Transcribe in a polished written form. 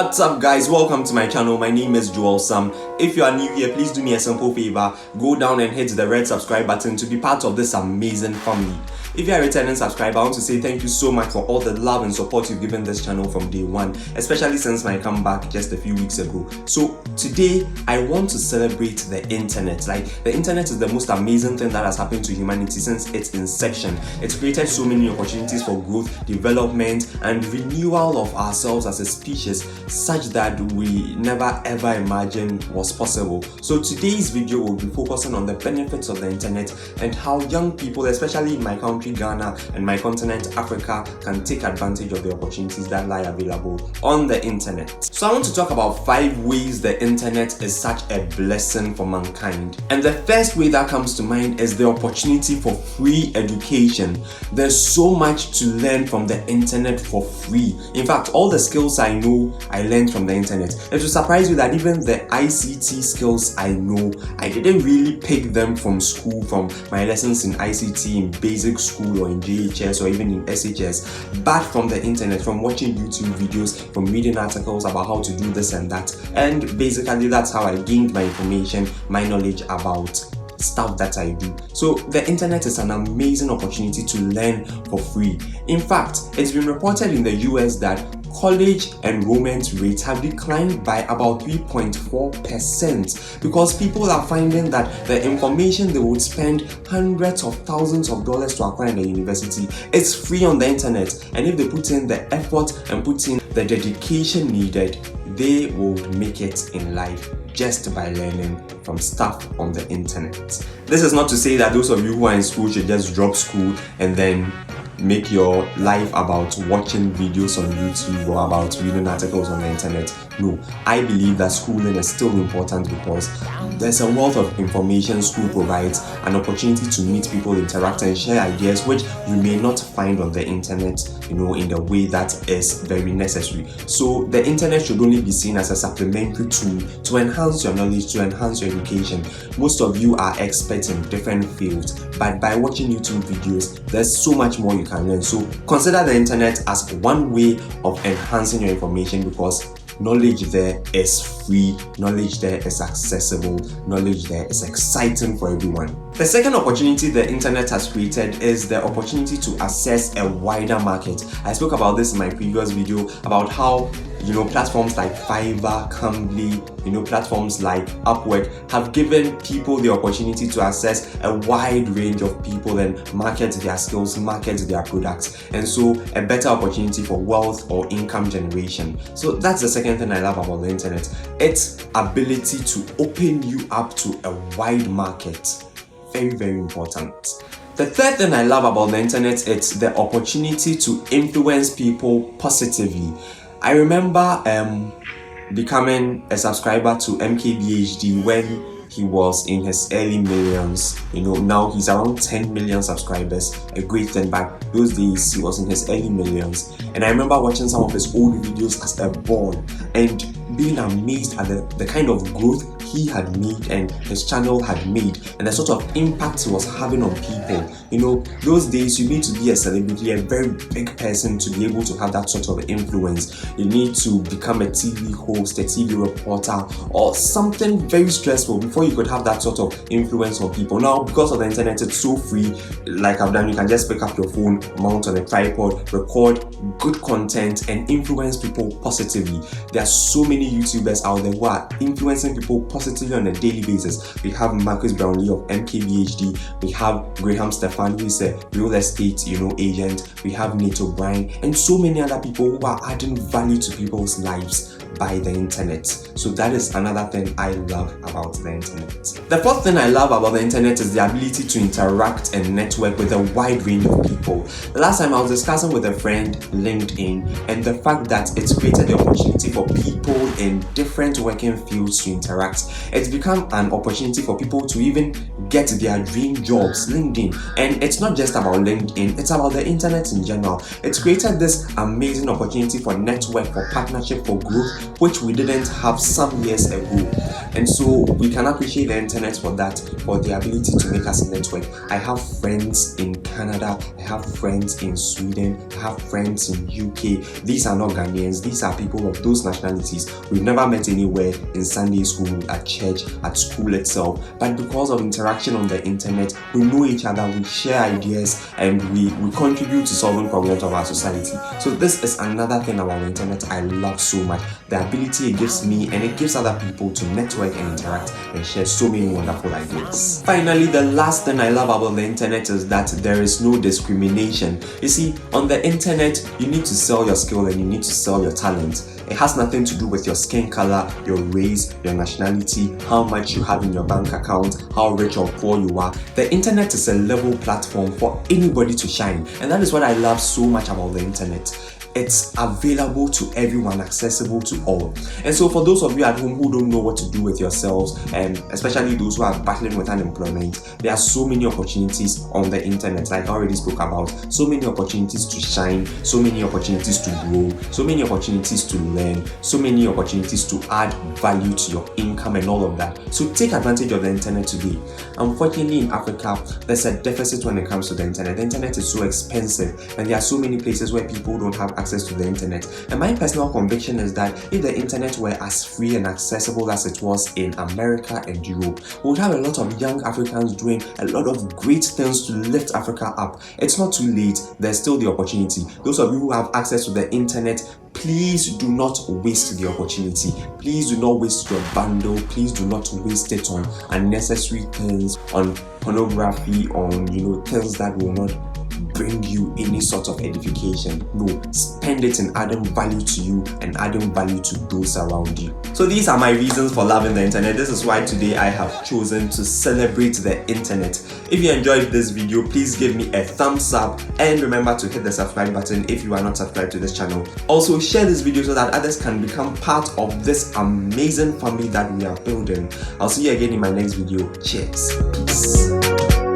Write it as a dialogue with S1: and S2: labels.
S1: What's up guys, welcome to my channel. My name is Joel Sam. If you are new here, please do me a simple favor, go down and hit the red subscribe button to be part of this amazing family. If you are a returning subscriber, I want to say thank you so much for all the love and support you've given this channel from day one, especially since my comeback just a few weeks ago. So today I want to celebrate the internet. Like, the internet is the most amazing thing that has happened to humanity since its inception. It's created so many opportunities for growth, development, and renewal of ourselves as a species, such that we never ever imagined was possible. So today's video will be focusing on the benefits of the internet and how young people, especially in my country Ghana and my continent Africa, can take advantage of the opportunities that lie available on the internet. So I want to talk about 5 ways the internet is such a blessing for mankind. And the first way that comes to mind is the opportunity for free education. There's so much to learn from the internet for free. In fact, all the skills I know I learned from the internet. It will surprise you that even the ICT skills I know, I didn't really pick them from school, from my lessons in ICT in basic school or in JHS or even in SHS, but from the internet, from watching YouTube videos, from reading articles about how to do this and that. And basically that's how I gained my information, my knowledge about stuff that I do. So the internet is an amazing opportunity to learn for free. In fact, it's been reported in the US that college enrollment rates have declined by about 3.4% because people are finding that the information they would spend hundreds of thousands of dollars to acquire in the university is free on the internet, and if they put in the effort and put in the dedication needed, they will make it in life just by learning from stuff on the internet. This is not to say that those of you who are in school should just drop school and then make your life about watching videos on YouTube or about reading articles on the internet. No, I believe that schooling is still important because there's a wealth of information school provides, an opportunity to meet people, interact and share ideas which you may not find on the internet, in the way that is very necessary. So the internet should only be seen as a supplementary tool to enhance your knowledge, to enhance your education. Most of you are experts in different fields, but by watching YouTube videos, there's so much more you can learn. So consider the internet as one way of enhancing your information, because knowledge there is free, knowledge there is accessible, knowledge there is exciting for everyone. The second opportunity the internet has created is the opportunity to access a wider market. I spoke about this in my previous video about how platforms like Fiverr, Cambly, platforms like Upwork have given people the opportunity to access a wide range of people and market their skills, market their products, and so a better opportunity for wealth or income generation. So that's the second thing I love about the internet, its ability to open you up to a wide market. Very, very important. The third thing I love about the internet is the opportunity to influence people positively. I remember becoming a subscriber to MKBHD when he was in his early millions. Now he's around 10 million subscribers, a great thing. Back those days he was in his early millions, and I remember watching some of his old videos as a boy and being amazed at the kind of growth he had made and his channel had made, and the sort of impact he was having on people. Those days you need to be a celebrity, a very big person, to be able to have that sort of influence. You need to become a TV host, a TV reporter, or something very stressful before you could have that sort of influence on people. Now, because of the internet, it's so free. Like I've done, you can just pick up your phone, mount on a tripod, record good content and influence people positively. There are so many YouTubers out there who are influencing people positively on a daily basis. We have Marques Brownlee of MKBHD, we have Graham Stephan, who is a real estate agent, we have Nate O'Brien, and so many other people who are adding value to people's lives by the internet. So that is another thing I love about the internet. The fourth thing I love about the internet is the ability to interact and network with a wide range of people. The last time I was discussing with a friend LinkedIn and the fact that it's created the opportunity for people in different working fields to interact. It's become an opportunity for people to even get their dream jobs. LinkedIn. And it's not just about LinkedIn, it's about the internet in general. It's created this amazing opportunity for network, for partnership, for growth, which we didn't have some years ago. And so we can appreciate the internet for that, for the ability to make us a network. I have friends in Canada, I have friends in Sweden, I have friends in UK. These are not Ghanaians, these are people of those nationalities. We've never met anywhere in Sunday school, at church, at school itself, but because of interaction on the internet, we know each other, we share ideas, and we contribute to solving problems of our society. So this is another thing about the internet I love so much, the ability it gives me and it gives other people to network and interact and share so many wonderful ideas. Finally, the last thing I love about the internet is that there is no discrimination. You see, on the internet, you need to sell your skill and you need to sell your talent. It has nothing to do with your skin color, your race, your nationality, how much you have in your bank account, how rich or poor you are. The internet is a level platform for anybody to shine, and that is what I love so much about the internet. It's available to everyone, accessible to all. And so for those of you at home who don't know what to do with yourselves, and especially those who are battling with unemployment, there are so many opportunities on the internet, like I already spoke about. So many opportunities to shine, so many opportunities to grow, so many opportunities to learn, so many opportunities to add value to your income and all of that. So take advantage of the internet today. Unfortunately, in Africa, there's a deficit when it comes to the internet. The internet is so expensive, and there are so many places where people don't have access to the internet. And my personal conviction is that if the internet were as free and accessible as it was in America and Europe, we would have a lot of young Africans doing a lot of great things to lift Africa up. It's not too late, there's still the opportunity. Those of you who have access to the internet, please do not waste the opportunity. Please do not waste your bundle. Please do not waste it on unnecessary things, on pornography, on things that will not bring you any sort of edification. No, spend it in adding value to you and adding value to those around you. So these are my reasons for loving the internet. This is why today I have chosen to celebrate the internet. If you enjoyed this video, please give me a thumbs up and remember to hit the subscribe button if you are not subscribed to this channel. Also share this video so that others can become part of this amazing family that we are building. I'll see you again in my next video. Cheers. Peace.